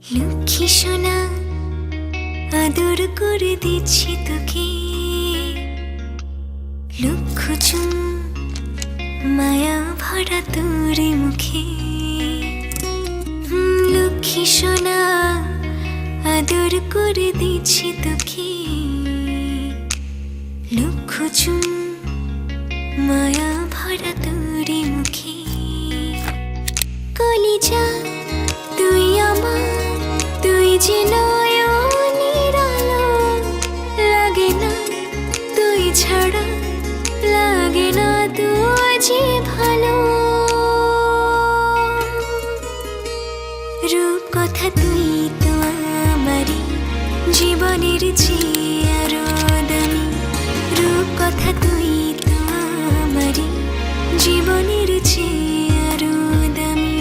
লক্ষ্মী সোনা আদর করে দিচ্ছি তোকে, লক্ষ চুম মায়া ভরা তোর মুখে। লক্ষ্মী সোনা আদর করে দিচ্ছি তোকে, লক্ষ চুম মায়া ভরা তোর মুখে। কলিজা তুই আমার, তুই যে নয়নের আলো, লাগে না তুই ছাড়া, লাগে না তুই যে ভালো। রূপ কথা তুই তো আমারই জীবনের চেয়ে আরো দামি, রূপ কথা তুই তো আমারই জীবনের চেয়ে আরো দামি।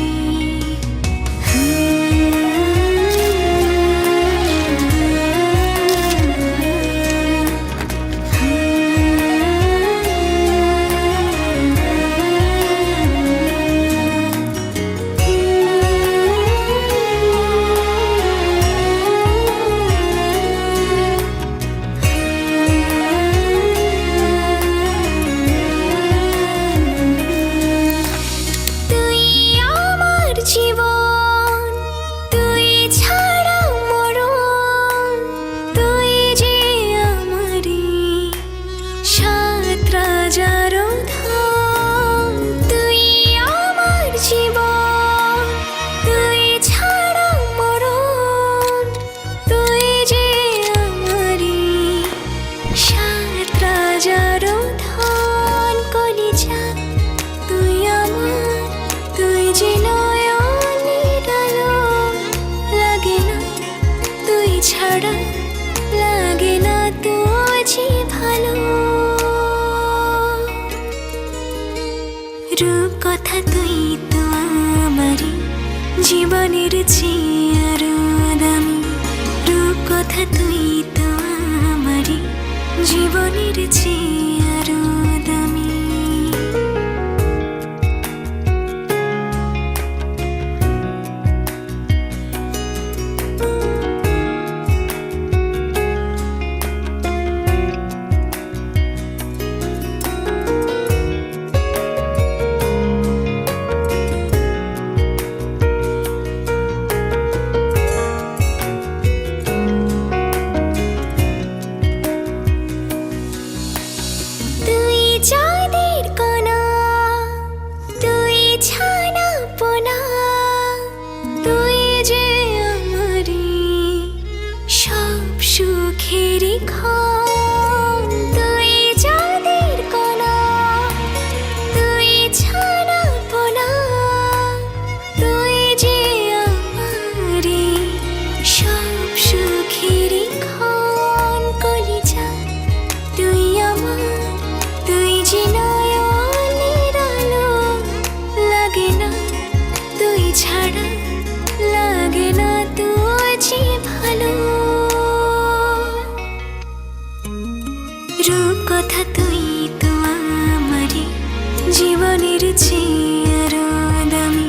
ছাড়া লাগে না তো যে ভালো। রূপ কথা তুই তো আমারই জীবনের চেয়ে আরো দামি, রূপ কথা তুই তো আমারই জীবনের চেয়ে আরো দামি। চাঁদের কণা তুই ছানা পোনা, তুই যে আমারি সব সুখের ক্ষণ। তুই চাঁদের কণা তুই ছানা পোনা, তুই যে আমারি সব সুখের ক্ষণ। কলিজা তুই আমার, তুই যে নয়নের আলো, লাগে না তুই ছাড়া, লাগে না তুই যে ভালো। রূপ কথা তুই তো আমারই জীবনের চেয়ে আরো দামি,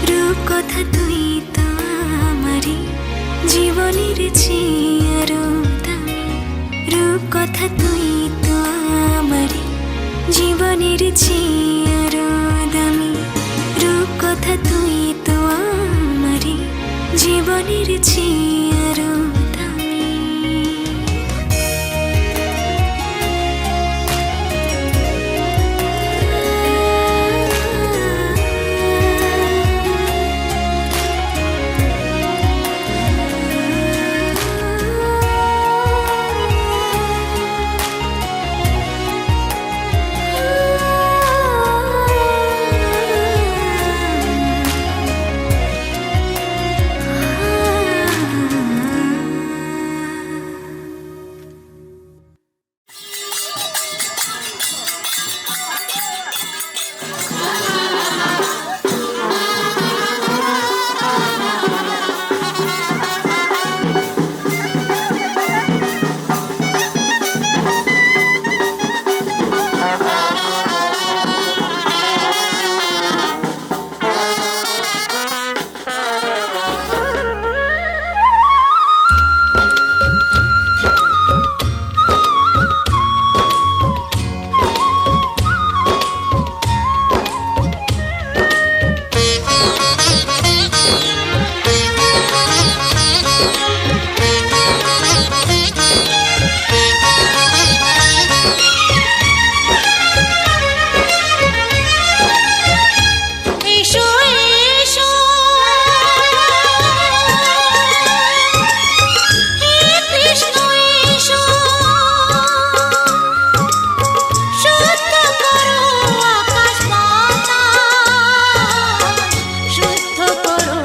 রূপ কথা তুই তো আমারই জীবনের চেয়ে আরো দামি, রূপ কথা তুই তো আমারই জীবনের চেয়ে আরো দামি, রূপ কথা তুই তো আমারই জীবনের চেয়ে আরো দামি। এসো এসো হে কৃষ্ণ এসো শুদ্ধ করো আকাশ বাতাস শুদ্ধ করো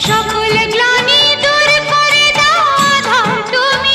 সকল গ্লানি দূর করে দাও আধার তুমি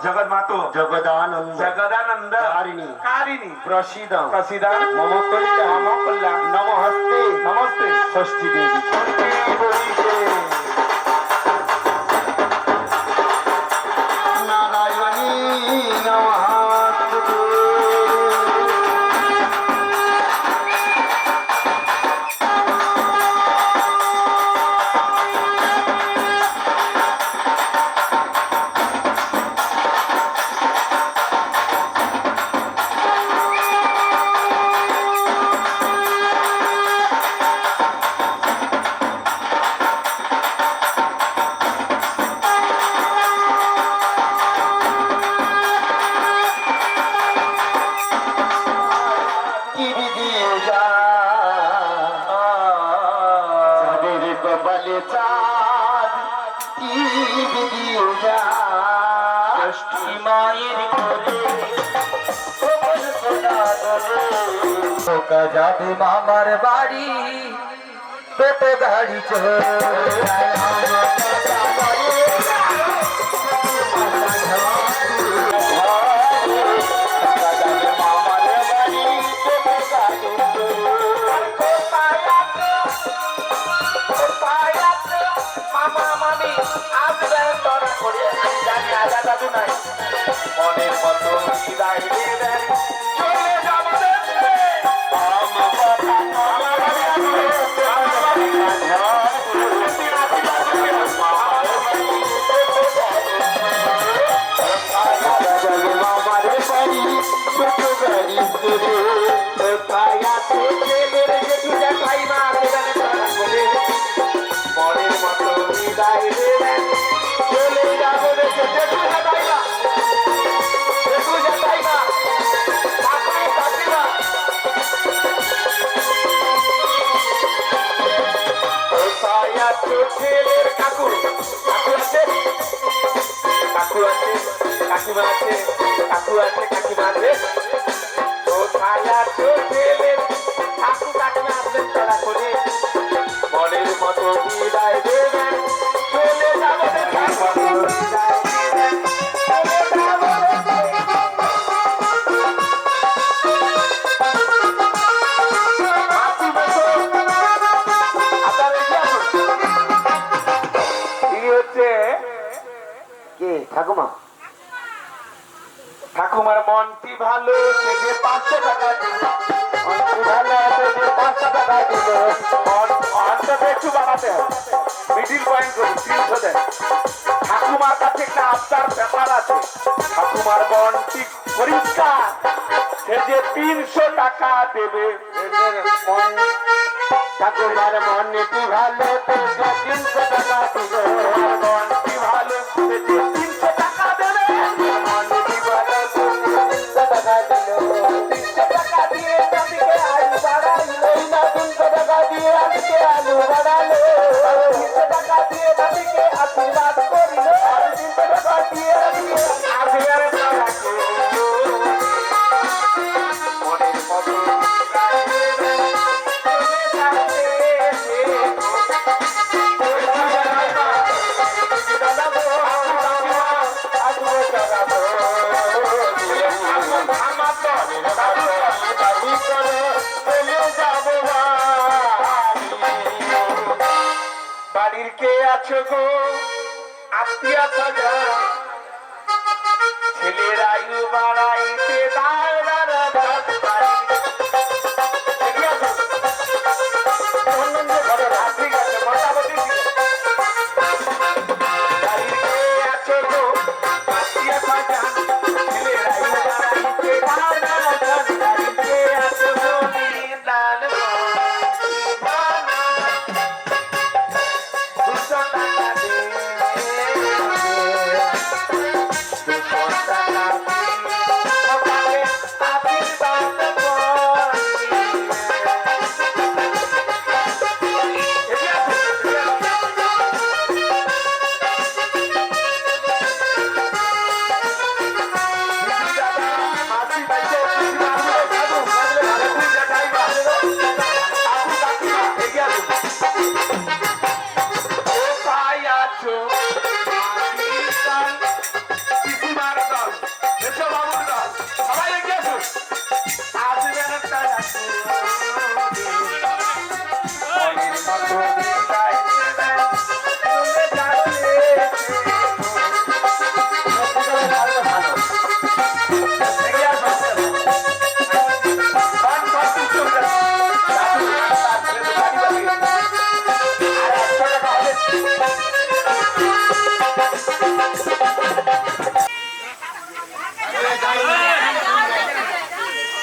जगत मातो जगदानंद जगदानंद कारिणी कारिणी प्रसीदं प्रसीदं मम कल्याण मम कल्याण नमस्ते नमस्ते षष्ठी देवी नारायणी नमस्ते যাবে মামার বাড়ি টোটো গাড়ি মামা মামি আসবে তোরা করে আমি জানি আদা দাদু নাই মনের মতো বিদায় দেবেন চলে যাবো মনের মতো বিদায় দেবেন চলে যাবো দেখে দেখু যাইবা দেখু যাইবা কাকি কাকিমা ছেলের কাকু কাকু আছে কাকু আছে কাকিমা আছে কাকু আছে কাকিমা আছে কোথায় আছো ছেলের কাকু কাকিমা আসবেন তারা করে মনের মতো বিদায় দেবেন চলে যাবো বিদায় দেবেন চলে যাবো ঠাকুমা ঠাকুমার মনটি ভালো সে যে 500 টাকা দিল মনটি ভালো সে যে 500 টাকা দিল অন্তত একটু বাড়াতে হবে মিডিল পয়েন্ট করি 300 দেন ঠাকুমার কাছে একটা আবদার ব্যাপার আছে ঠাকুমার মনটি পরিষ্কার সে যে 300 টাকা দেবে ঠাকুমার মনটি ভালো তো 300 টাকা দিল মনটি ভালো সে যে 300 টাকা দেবে মনটি ভালো তো 300 টাকা দিল 300 টাকা দিয়ে তাদেরকে আয় বাড়াইল এই না 300 টাকা কে আছো গো আত্মীয় স্বজন ছেলেরা ইউ বাড়াইতে ঠিক আছে মোটামুটি আছো গো আত্মীয় স্বজন ছেলেরা ইউ বাড়াইতে আছো গো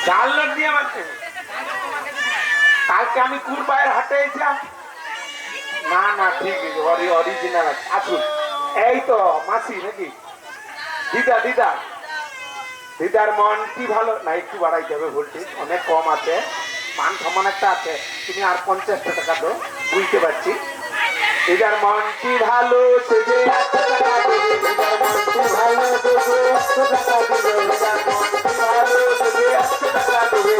লাল কালকে আমি কুরবাইয়ের হাটে এসেছিলাম না না ঠিক আছে অরিজিনাল আছে আসুন এই তো মাসি নাকি দিদা দিদা দিদার মন কি ভালো না একটু বাড়াইতে হবে ভোল্টেজ অনেক কম আছে মান সমান একটা আছে তুমি আর 50 টাকা দাও বুঝতে পারছি দিদার মন কি ভালো সে যে 100 টাকা দেবে দিদার মন কি ভালো দেবে 100 টাকা দেবে দিদার মন কি ভালো দেবে 100 টাকা দেবে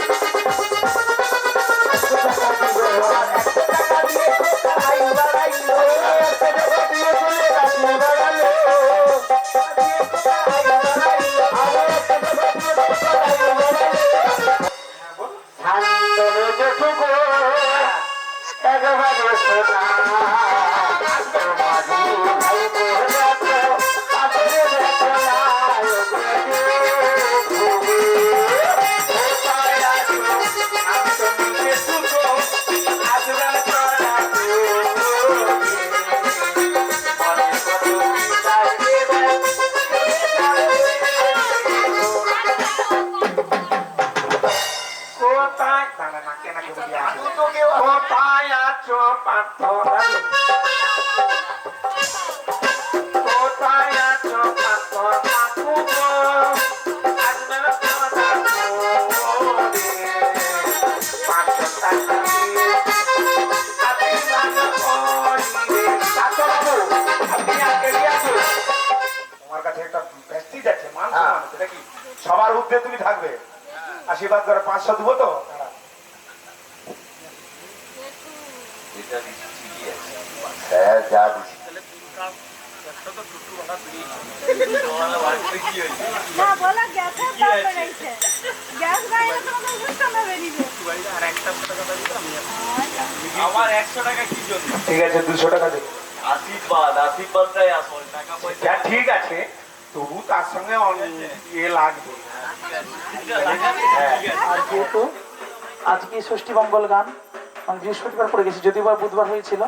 সবার উদ্যোগে তুমি থাকবে আশীর্বাদ করে 500 দেবো তো যা আমার 100 টাকা কি জন্য ঠিক আছে 200 টাকা দেবো আশীর্বাদটাই আসল টাকা পয়সা ঠিক আছে তবু তার সঙ্গে ইয়ে লাগবে আর যেহেতু আজকে ষষ্ঠী মঙ্গল গান বৃহস্পতিবার পড়ে গেছে যদিও বা বুধবার হয়েছিল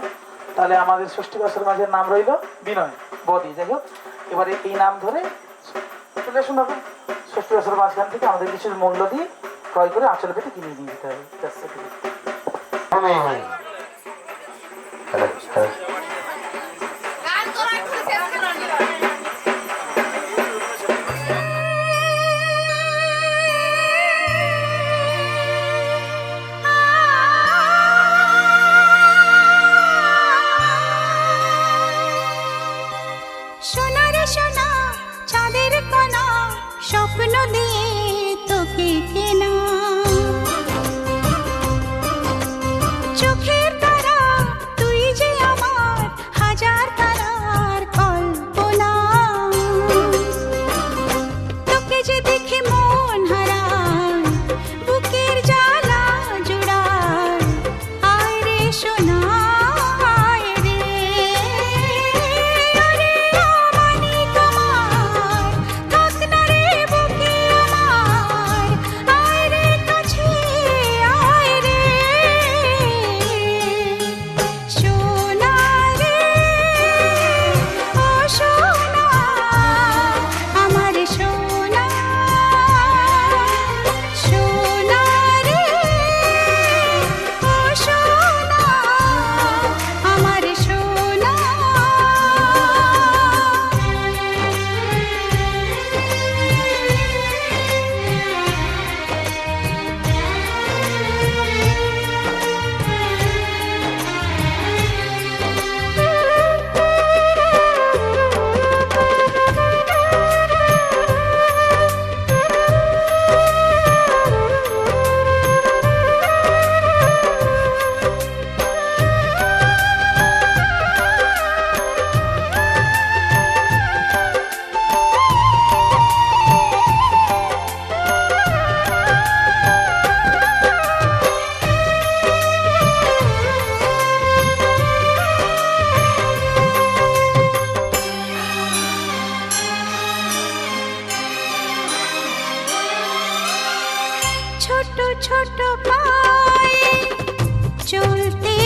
তাহলে আমাদের ষষ্ঠী বছর মাঝের নাম রইল বিনয় বদি যাই হোক এবারে এই নাম ধরে চলে আসুন হবে ষষ্ঠী বছর মাঝখান থেকে আমাদের কিছু মূল্য দিয়ে ক্রয় করে আঁচলে পেটে কিনে নিয়ে যেতে হবে স্বপ্ন দিয়ে তোকে কেনা চোখের তারা তুই যে আমার হাজার তারার কল্পনা তোকে যে দেখে মন হারায় বুকের জ্বালা জোড়ায় আয় রে সোনা আয় রে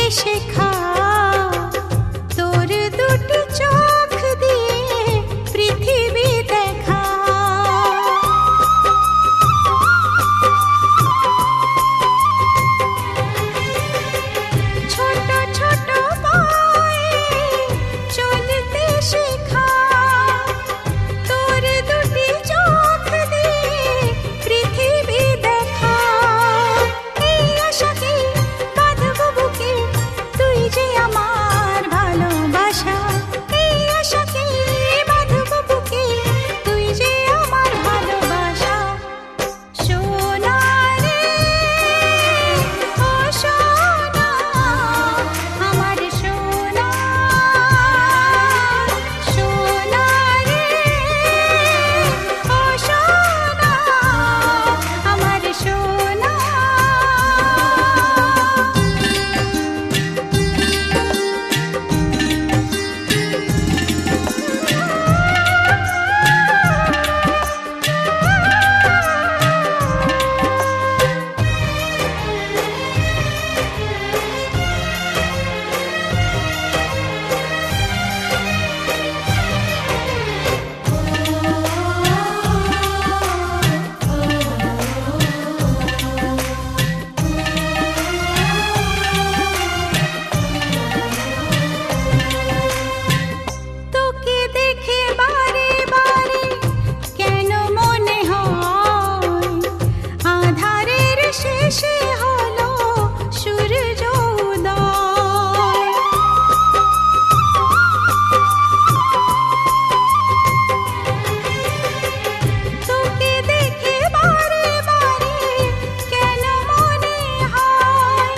শেখা তোর দুটি চোখ দিয়ে পৃথিবী দেখা। ছোট ছোট পায়ে চলতে শেখা তোর দুটি চোখ দিয়ে পৃথিবী দেখা। এই আশাকে বাঁধব বুকে তুই যে আমার ভালোবাসা। এই আশাকে বাঁধব বুকে তুই যে আমার ভালোবাসা। সোনা রে ও সোনা আমার সোনা, সোনা রে ও সোনা আমার সোনা। তোকে দেখে বারে বারে কেন মনে হয় আধারের শেষে হলো সূর্য উদয়। তোকে দেখে বারে বারে কেন মনে হয়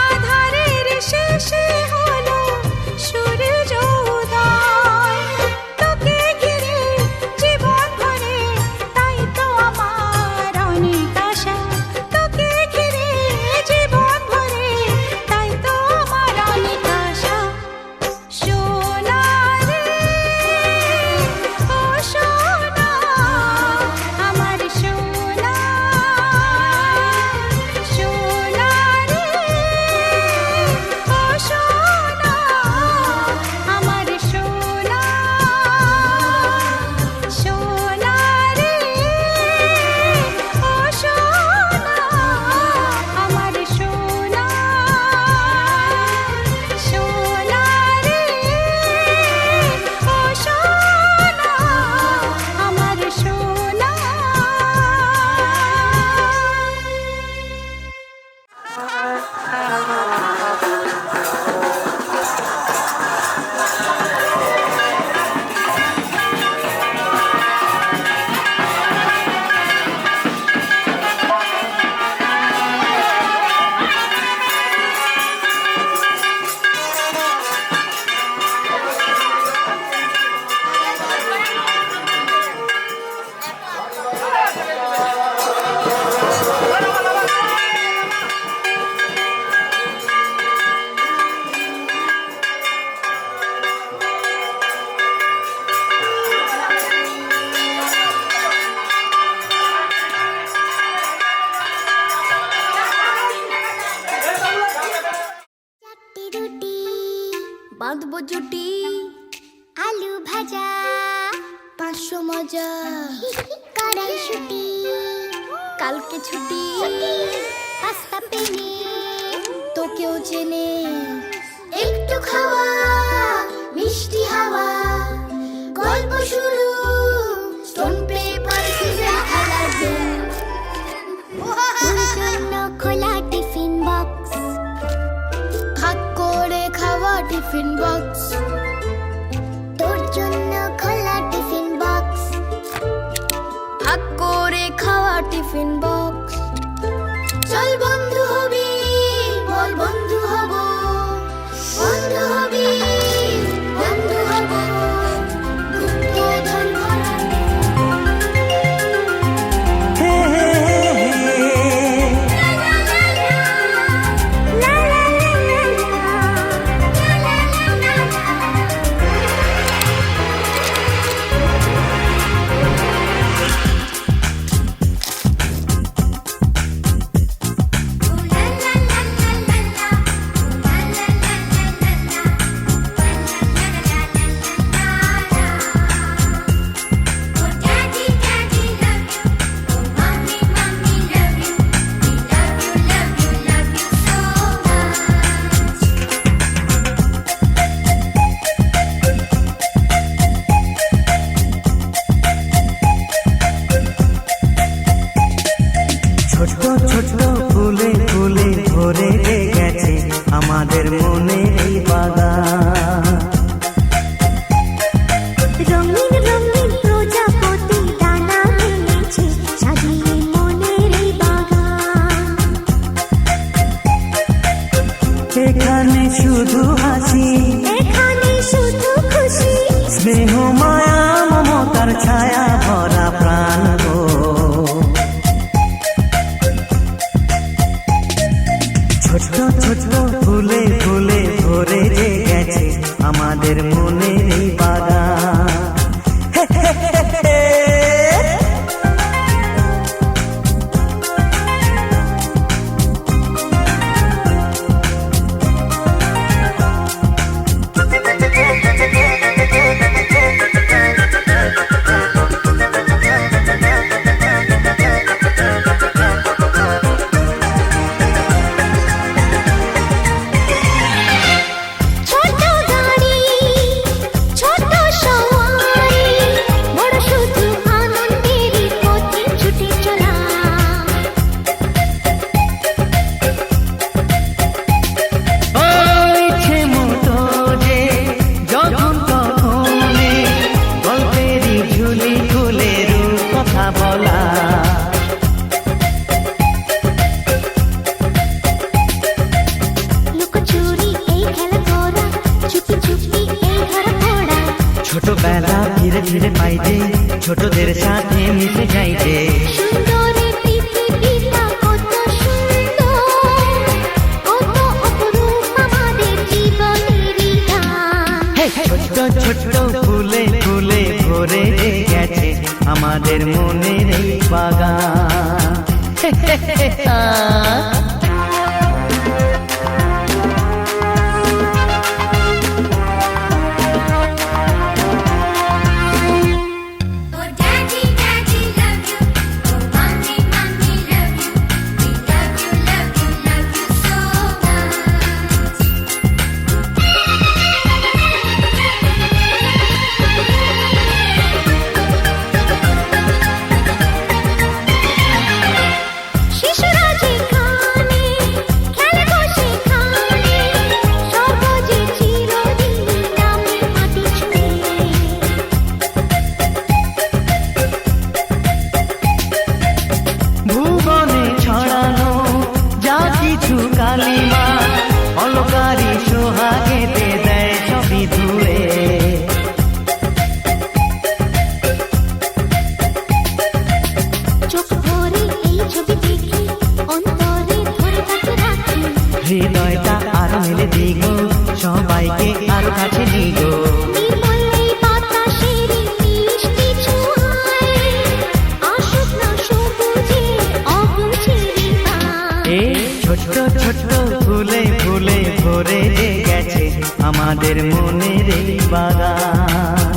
আধারের শেষে হলো সূর্য উদয়। তোকে ঘিরে জীবন ভরে তাই তো আমার অনেক আশা। তোকে ঘিরে জীবন ভরে তাই তো আমার অনেক আশা। সোনা রে ও সোনা আমার সোনা, সোনা রে ও সোনা আমার সোনা, সোনা রে ও সোনা আমার সোনা, সোনা রে ও সোনা আমার সোনা। চারটি রুটি বাঁধবো জুটি, আলু ভাজা 500 মজা, কড়াইশুঁটি কালকে ছুটি, পাস্তা পেনে তোকেও চেনে, একটু খাওয়া মিষ্টি হাওয়া, গল্প শুরু স্টোন পেপার সিজার খেলার গেম, তোর জন্য খোলা টিফিন বক্স, ভাগ করে খাওয়া টিফিন বক্স, তোর জন্য খোলা টিফিন বক্স, ভাগ করে খাওয়া টিফিন বক্স। চল বন্ধু হবি, বল বন্ধু হব, বন্ধু হবি, বন্ধু হব, গুপ্তধন ভরা। লা লা লা লা লা, লা লা লা লা লা। গেছে আমাদের মনে এই বাগান। রঙিন রঙিন প্রজাপতি ডানা মেলেছে সাজিয়ে মনের এই বাগান। এখানে শুধু হাসি, এখানে শুধু খুশি, স্নেহ মায়া মমতার ছায়া ভরা প্রাণ গো। ছোট ছোট ফুলে ফুলে ভরে যে গেছে আমাদের মনে এই বাগান। হে হে হে হে। ছোট গাড়ি ছোট সওয়ারি, বড় শুধু আনন্দেরই পথে ছুটে চলা। ইচ্ছে মতো যে যখন তখনে গল্পেরই ঝুলি খুলে রূপ কথা বলা। লুকোচুরি এই খেলা করা, চুপি চুপি এই ধরা পড়া। ছোটবেলা ধীরে ধীরে পাই যে ছোটদের সাথে মিশে যাই যে। সুন্দরের পৃথিবীটা কত সুন্দর, কত অপরূপ আমাদের জীবনেরই গান। ছোট ছোট ফুলে ফুলে ভরে যে গেছে আমাদের মনের এই বাগান। হে হে হে হে। Oh daddy daddy love you, oh mommy mommy love you, we love you love you love you so much. শিশুরা যেখানে খেলে বসে খানে, স্বর্গ যে চিরদিন নামে মাটি ছুঁয়ে। ভুবনে ছড়ানো যা কিছু কালিমা অলকারি সোহাগেতে দেয় সবই ধুয়ে। চোখ ভরে এই ছবি দেখি, অন্তরে ধরে তাকে রাখি। হৃদয়টা আরো মেলে দিগো, সবাইকে আরো কাছে নিগো। নির্মল এই বাতাসের মিষ্টি ছোঁয়ায়, আসুক না সবুজে অগুছেরি গান। এ ছোট ছোট ফুলে ফুলে ভরে যে গেছে আমাদের মনের এই বাগান।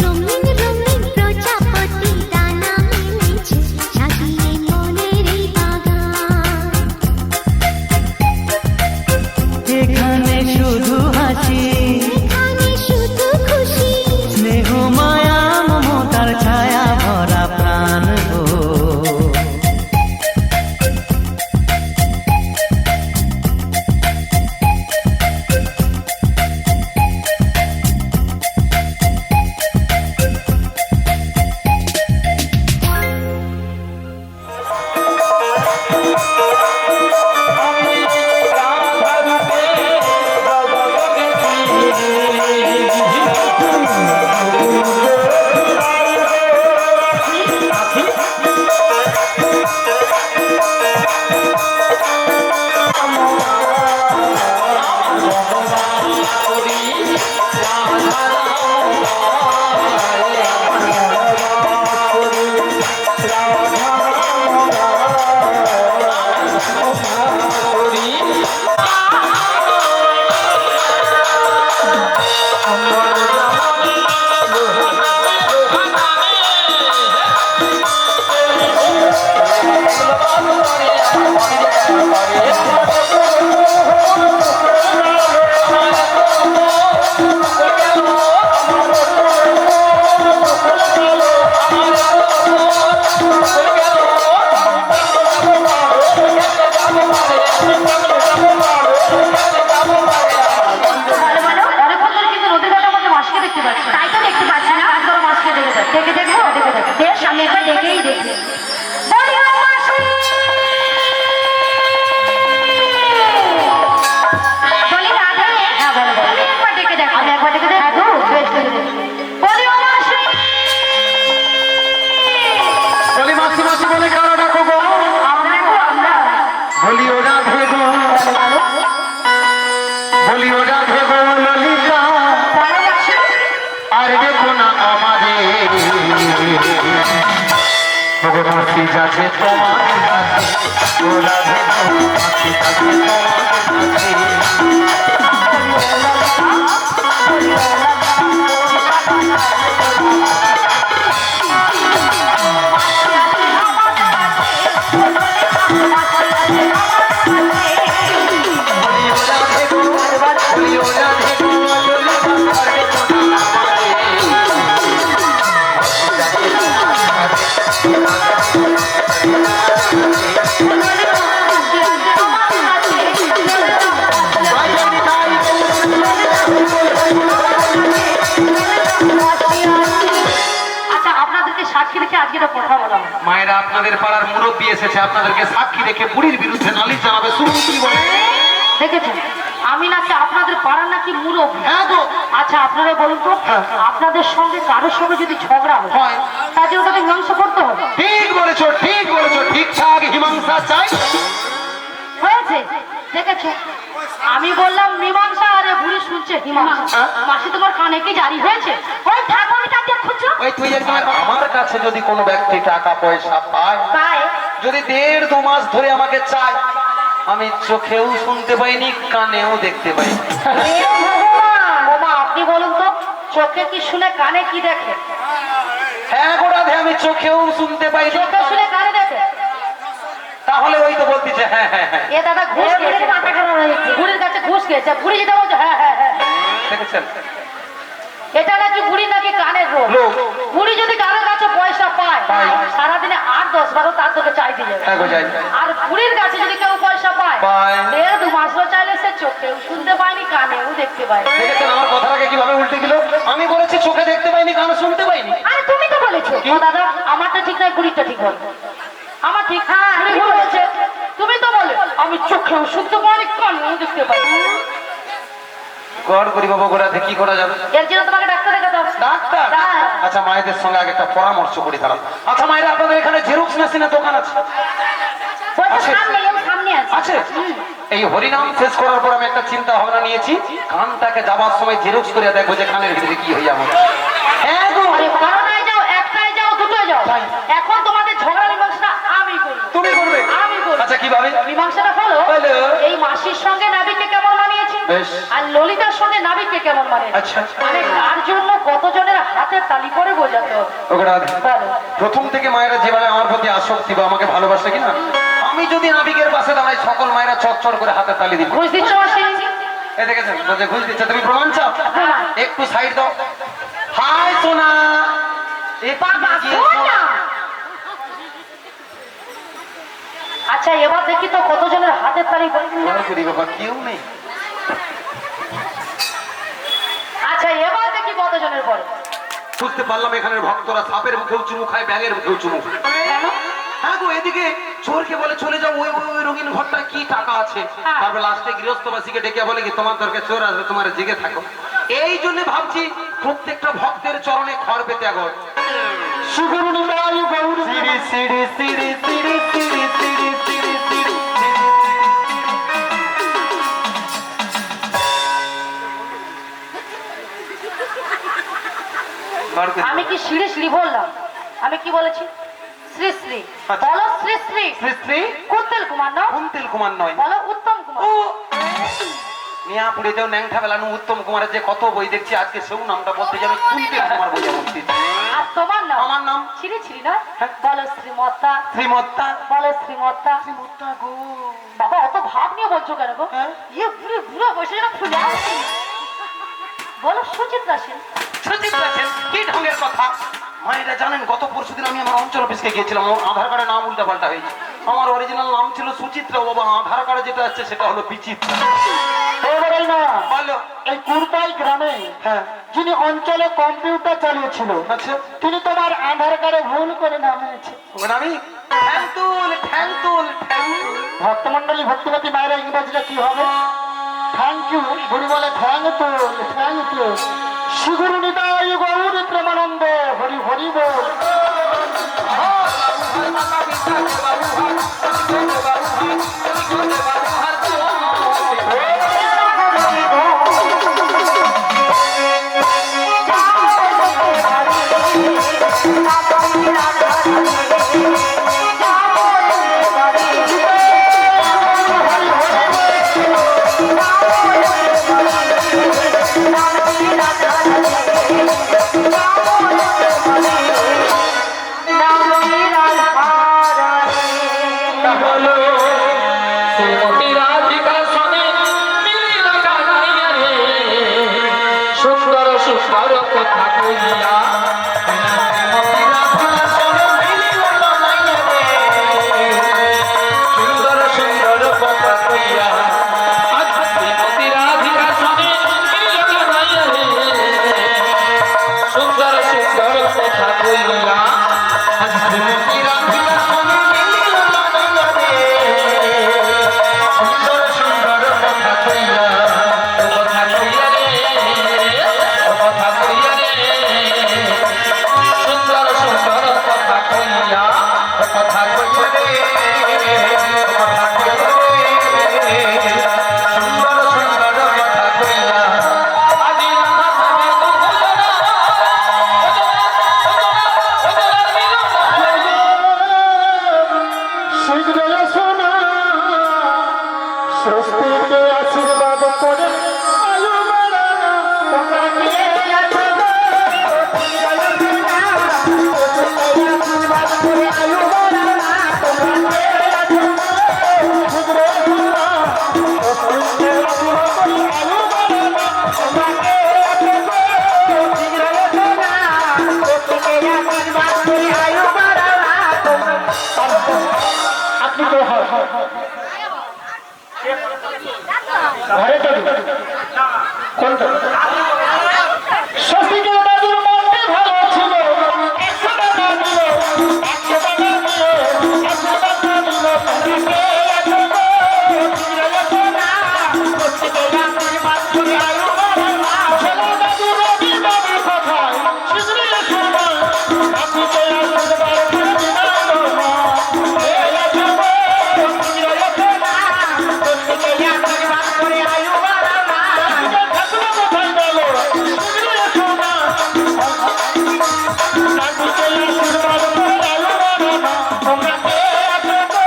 রঙিন রঙিন প্রজাপতি ডানা মেলেছে সাজিয়ে মনের এই বাগান। এখানে শুধু হাসি, এখানে শুধু খুশি, স্নেহ মায়া মমতার ছায়া ভরা প্রাণ গো। রাধা রূপে পাখি যাচ্ছে তোমার কাছে ও রাধে গো পাখি যাচ্ছে তোমার কাছে আচ্ছা আপনাদেরকে সাক্ষী রেখে আজকে একটা কথা বলা হবে। মায়েরা আপনাদের পাড়ার মুরব্বী এসেছে আপনাদেরকে সাক্ষী রেখে বুড়ির বিরুদ্ধে নালিশ জানাবে শুনুন কি বলে দেখেছেন আমি নাকি আপনাদের পাড়ার নাকি মুরব্বী। হ্যাঁ গো আচ্ছা আপনারা বলুন তো আপনাদের সঙ্গে কারোর সঙ্গে যদি ঝগড়া হয় হয়। তার জন্য তাদের মীমাংসা করতে হবে। ঠিক বলেছো ঠিকঠাক হিমাংসা চাই হয়েছে দেখেছো আমি বললাম মীমাংসা আরে বুড়ি শুনছে হিমাংসা। মাসি তোমার কানে কি জারি হয়েছে? ওই ঠাকুরটা দিয়ে খুঁজছো ওই তুই একদম আমার কাছে যদি কোনো ব্যক্তি টাকা পয়সা পায় পায় যদি 1.5-2 মাস ধরে আমাকে চায় আমি চোখেও শুনতে পাইনি কানেও দেখতে পাইনি ওমা আপনি বলুন তো চোখে কি শুনে কানে কি দেখে? হ্যাঁ গো রাধে আমি চোখেও শুনতে পাইনি চোখে শুনে কানে দেখে। তাহলে ওই তো বলতেছে হ্যাঁ হ্যাঁ হ্যাঁ এ দাদা ঘুষ খেয়েছে মাথা খারাপ হয়েছে বুড়ির কাছে ঘুষ খেয়েছে বুড়ি যেটা বলছে হ্যাঁ হ্যাঁ হ্যাঁ দেখেছেন এটা নাকি বুড়ি নাকি কানের রোগ। রোগ। বুড়ি যদি কারোর কাছে পয়সা পায় পায়। সারাদিনে 8-10 তার তোকে চাই দিয়ে যাবে। হ্যাঁ গো যাই আর বুড়ির কাছে যদি কেউ পয়সা পায় পায়। 1.5-2 মাসও চাইলে সে চোখেও শুনতে পায়নি কানেও দেখতে পায়নি। দেখেছেন আমার কথাটাকে কিভাবে উল্টে দিল আমি বলেছি চোখে দেখতে পাইনি কানে শুনতে পাইনি আরে তুমি তো বলেছো ও দাদা আমারটা ঠিক নয় বুড়িটা ঠিক বল আমার ঠিক হ্যাঁ বুড়ি ভুল বলছে তুমি তো বলে আমি চোখেও শুনতে পাইনি কানেও দেখতে পাইনি। গড় করি বাবা গোড়াতে কি করা যাবে এর জন্য তোমাকে ডাক্তার দেখাতে হবে। ডাক্তার হ্যাঁ। আচ্ছা মায়েদের সঙ্গে আগে একটা পরামর্শ করি তারা আচ্ছা মায়েরা আপনাদের এখানে জেরক্স মেশিনের দোকান আছে বলছে আছে। সামনে এর সামনে আছে। আছে এই হরিনাম শেষ করার পর আমি একটা চিন্তা ভাবনা নিয়েছি কানটাকে যাবার সময় জেরক্স করে দেখবো যে কানের ভিতরে কি হয়ে যাবে হ্যাঁ গো আরে করোনায় যাও একটাই যাও দুটোই যাও এখন তোমাদের ঝগড়া মীমাংসা আমি করব। তুমি করবে আমি করব। আচ্ছা কিভাবে মীমাংসাটা হলো হলো। এই মাসির সঙ্গে নাবিককে কেমন মানিয়েছে বেশ। আর ললিতার সঙ্গে নাবিককে কেমন মানিয়েছে আচ্ছা। মানে তার জন্য কতজনের হাতের তালি করে বোঝাতে হবে। ওগরা বলো। প্রথম থেকে মায়েরা যেভাবে আমার প্রতি আসক্তি বা আমাকে ভালোবাসে কিনা আমি যদি নাবিকের পাশে দাঁড়াই সকল মায়েরা চটচট করে হাতে তালি দিব ঘুষ দিচ্ছ মাসি? এই দেখেছেন বলছে ঘুষ দিচ্ছে তুমি প্রমাণ চাও প্রমাণ। একটু সাইড দাও হাই সোনা একটু বাবা এগিয়ে শোন এসো। না। আচ্ছা এবার দেখি তো কতজনের হাতের তালি করে। মনে করি বাবা কেউ নেই আচ্ছা এবার দেখি কতজনের পরে। বুঝতে পারলাম এখানের ভক্তরা সাপের মুখেও চুমু খায় ব্যাঙের মুখেও চুমু খায়। কেন? হ্যাঁ গো এদিকে চোরকে বলে চলে যাও ওই ওই ওই রঙিন ঘরটা কি টাকা আছে হ্যাঁ। তারপর লাস্টে গৃহস্থবাসীকে ডেকে বলে কি তোমার দরকার চোর আসবে তোমার জেগে থাকো এই জন্য ভাবছি প্রত্যেকটা ভক্তের চরণে খড় পেতে আগর সুগুরুনি বায়ু গৌর সিঁড়ি সিঁড়ি সিঁড়ি সিঁড়ি সিঁড়ি সিঁড়ি সিঁড়ি সিঁড়ি আমি কি শ্রী শ্রী বললাম? আমি কি বলেছি? শ্রী শ্রী বলো শ্রী শ্রী শ্রী শ্রী কুন্তল কুমার নয় কুন্তিল কুমার নয় বলো উত্তম কুমার। ও মিয়াপুরে যাও ন্যাংটা বেলানো উত্তম কুমারের যে কত বই দেখছি আজকে সেও নামটা বলতে যাবে কুন্তিল কুমার বলে বলছি আর তোমার নাম? আমার নাম? শ্রী শ্রী নয় হ্যাঁ। বলো শ্রীমত্তা শ্রীমত্তা বলো শ্রীমত্তা। শ্রীমত্তা গো বাবা অত ভাব নিয়ে বলছো কেন গো? হ্যাঁ। ইয়ে বুড়ো বুড়ো বসে যেন ফুলে আসছে। বলো সুচিত্রা সেন। সুচিত্রা সেন কি ঢঙ্গের কথা মায়েরা জানেন গত পরশুদিন আমি আমার অঞ্চল অফিসকে গিয়েছিলাম আমার আধার কার্ডের নাম উল্টা পাল্টা হয়েছে আমার অরিজিনাল নাম ছিল সুচিত্রা বাবা আধার কার্ডে যেটা আছে সেটা হলো বিচিত্রা এবারেই না বলো এই কুরপাই গ্রামে হ্যাঁ যিনি অঞ্চলে কম্পিউটার চালিয়েছিল আচ্ছা তিনি তোমার আধার কার্ডে ভুল করে নাম এনেছে। ওখানে আমি ঠ্যাংতুল ঠ্যাংতুল ঠ্যাংতুল ভক্তমন্ডলী ভক্তিমতী মায়েরা ইংরেজিটা কি হবে? থ্যাংক ইউ বুড়ি বলে থ্যাংক ইউ শ্রীগুরু নিতাই গৌর প্রেমানন্দ হরি হরি বল। Thank you. স্বস্তিকে আশীর্বাদ করে আয়ু বাড়ানো তোমরা কে আছো গো? আশীর্বাদ করে আয়ু বাড়ানো তোমরা কে আছো গো? ক্ষুদ্র ক্ষুদ্র স্বস্তিকে আশীর্বাদ করে আয়ু বাড়ানো তোমরা কে আছো গো? শীঘ্র এসো না স্বস্তিকে আশীর্বাদ করে আয়ু বাড়ানো তোমরা আপনি তো ঘরে তো কোনটা শশীকে দাদুর মনটি ভালো ছিল 100 টাকা দিল 100 টাকা দিল 100 টাকা দিল তোমাকে এত গো ফিরে এসো না শশীকে আশীর্বাদ করে আয়ু বাড়ানো ছেলে দাদু রবি বাবু কোথায় শীঘ্র এসো না আপনিকে আশীর্বাদ করে দিলাম না এসো গো ফিরে এসো না শশীকে আশীর্বাদ করে আয়ু বাড়ানো ঠাকুর কোথায় গেল শীঘ্র এসো না আপনিকে আশীর্বাদ করে আয়ু বাড়ানো তোমরা কে আছো গো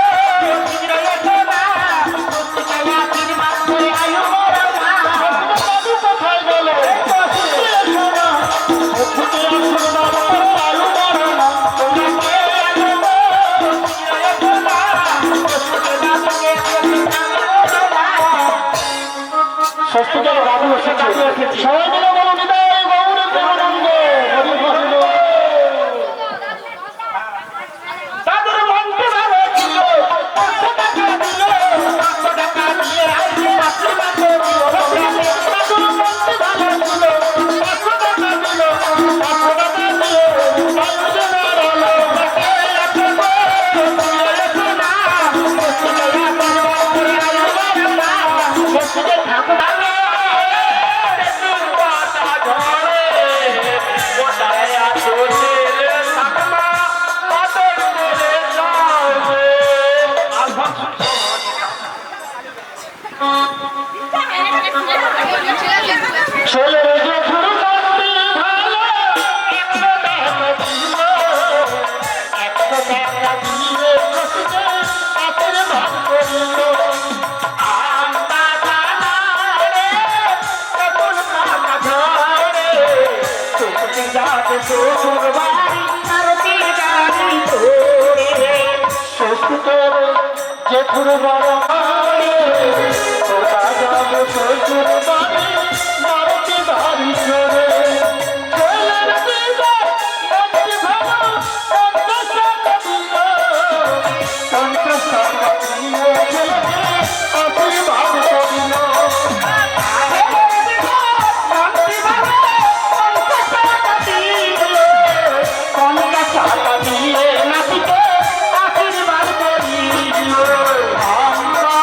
শীঘ্র এসো না শশীকে আশীর্বাদ করে আয়ু বাড়ানো দাদু কোথায় গেল শীঘ্র এসো না শশীকে আশীর্বাদ করে আয়ু বাড়ানো তোমরা কে আছো গো শীঘ্র এসো না শশীকে দাদুকে ষষ্ঠীকে বাবু এসেছে সবাই মিলে বলো নিতাই গৌর প্রেমানন্দ হরি বল। দাদুর মনটি ভালো ছিল 500 টাকা দিল 500 টাকা দিয়ে আশীর্বাদ করে দিল দাদুর মনটি ভালো ছিল 500 টাকা দিল 500 টাকা দিয়ে আয়োজনের আলো কে আছে গো ফিরে এসো না শশীকে আশীর্বাদ করে আয়ু বাড়ানো শশীকে ঠাকুর ছেলের যে ফুরকান্তি ভালো 100 টাকা দিল 100 টাকা দিয়ে শশীকে আশীর্বাদ করিল আমতা জানারে কখন টাকা ধরে তুমি যাতে শ্বশুর বাড়ি আরতির গাড়ি ধরে শ্বশুর জেঠুর বড় মারে ওরা যাবে শ্বশুর বাড়ি মারতি বাড়ি চড়ে ছেলের দিলে মন্ত্রী ভালো 50 টাকা দিল 50 টাকা দিয়ে ছেলেকে আশীর্বাদ করিল মন্ত্রী ভালো 50 টাকা দিল 50 টাকা দিয়ে নাতিকে আশীর্বাদ করিল আমরা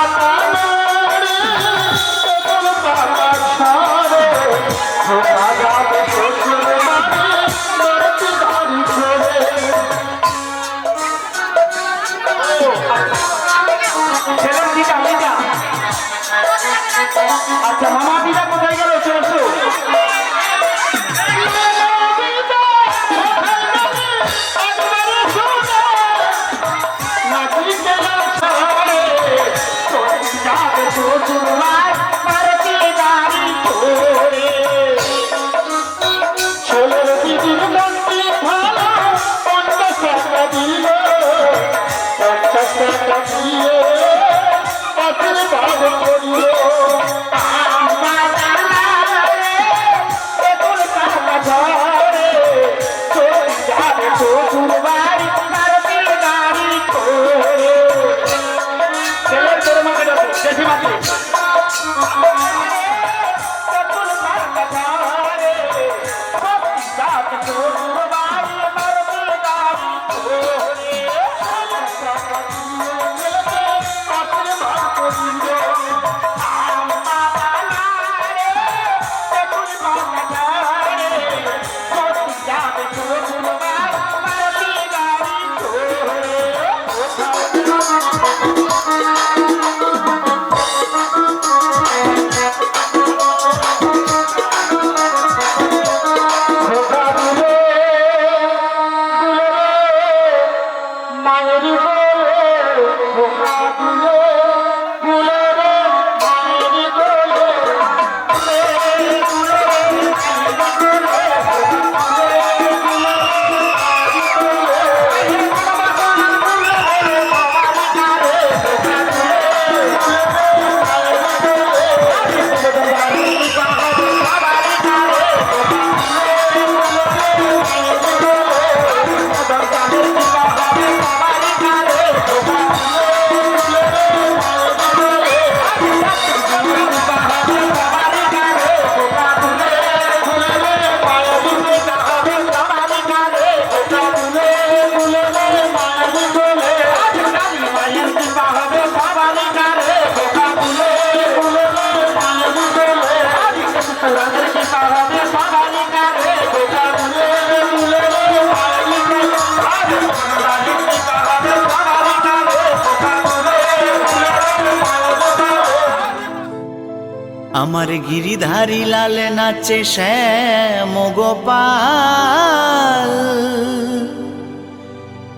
আমার গিরিধারী লাল নাচে শ্যাম গোপাল,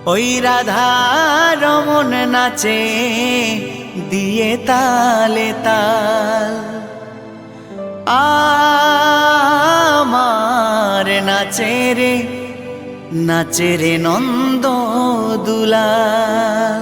ওই রাধা রমন নাচে দিয়ে তালে তাল। আমার নাচে রে নন্দ দুলাল।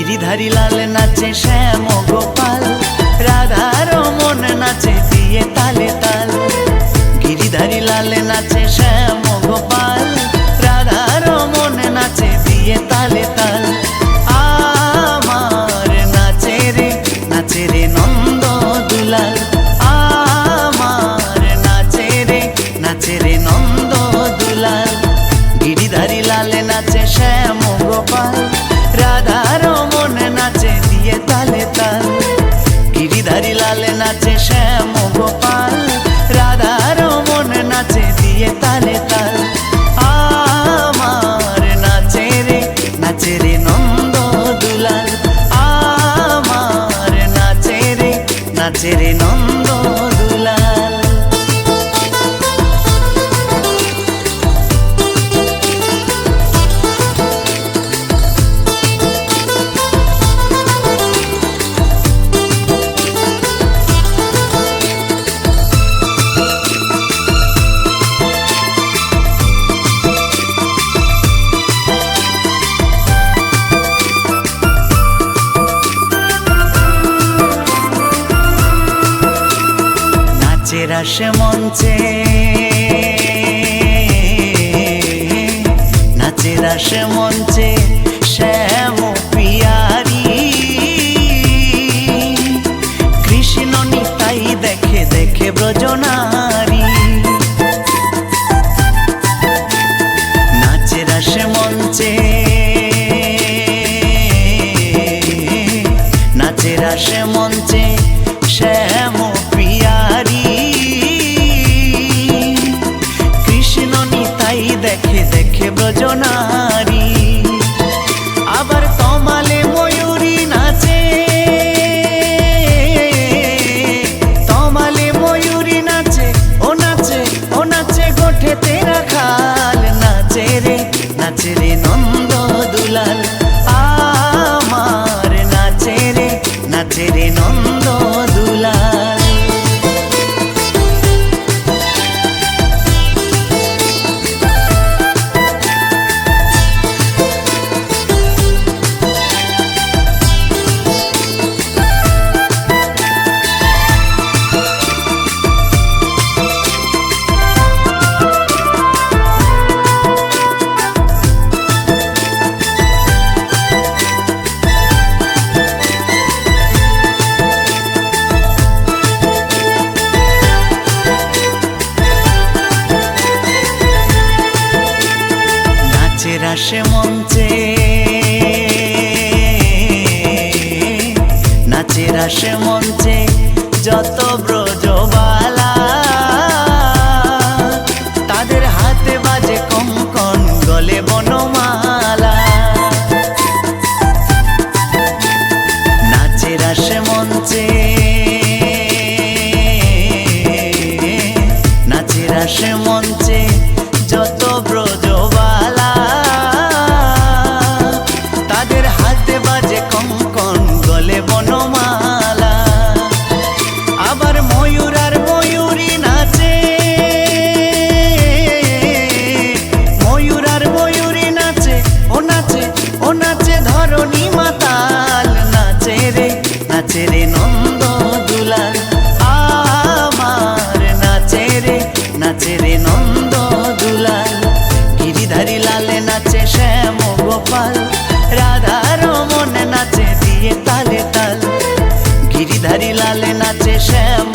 গিরিধারী লাল নাচে শ্যাম গোপাল, রাধা রমন নাচে দিয়ে তালে তাল। গিরিধারী লাল নাচে শ্যাম গোপাল, রাধা রমন নাচে দিয়ে তালে তাল। আমার নাচে রে নন্দ দুলাল। আমার নাচে রে নন্দ দুলাল। গিরিধারী লাল নাচে শ্যাম গোপাল, রাধা রমন নাচে দিয়ে তালে তাল। গিরিধারী লাল নাচে শ্যাম গোপাল, রাধা রমন নাচে দিয়ে তালে তাল। আমার নাচে রে নন্দ দুলাল। আমার নাচে রে নন্দ দুলাল। রাস মঞ্চে নাচে রাস মঞ্চে শ্যাম পিয়ারি। কৃষ্ণ নিতাই দেখে দেখে ব্রজনারী। নাচে রাস মঞ্চে নাচে রাস মঞ্চে শ্যাম পিয়ারি। কৃষ্ণ নিতাই দেখে দেখে ব্রজনারী। আবার তমালে ময়ূরী নাচে, তমালে ময়ূরী নাচে, ও নাচে গোঠে তেরা খাল। নাচে রে নন্দ দুলাল। আমার নাচে রে নন্দ দুলাল। রাস মঞ্চে নাচে রাস মঞ্চে যত ব্রজবালা। তাদের হাতে বাজে কঙ্কন, গলে বনমালা। নাচে রাস মঞ্চে নাচে রাস মঞ্চে যত ব্রজবালা। তাদের হাতে বাজে কঙ্কন, গলে বনমালা। আবার গোপাল রাধার মন নাচে দিয়ে তালে তাল গিরিধারী লালে নাচে শ্যাম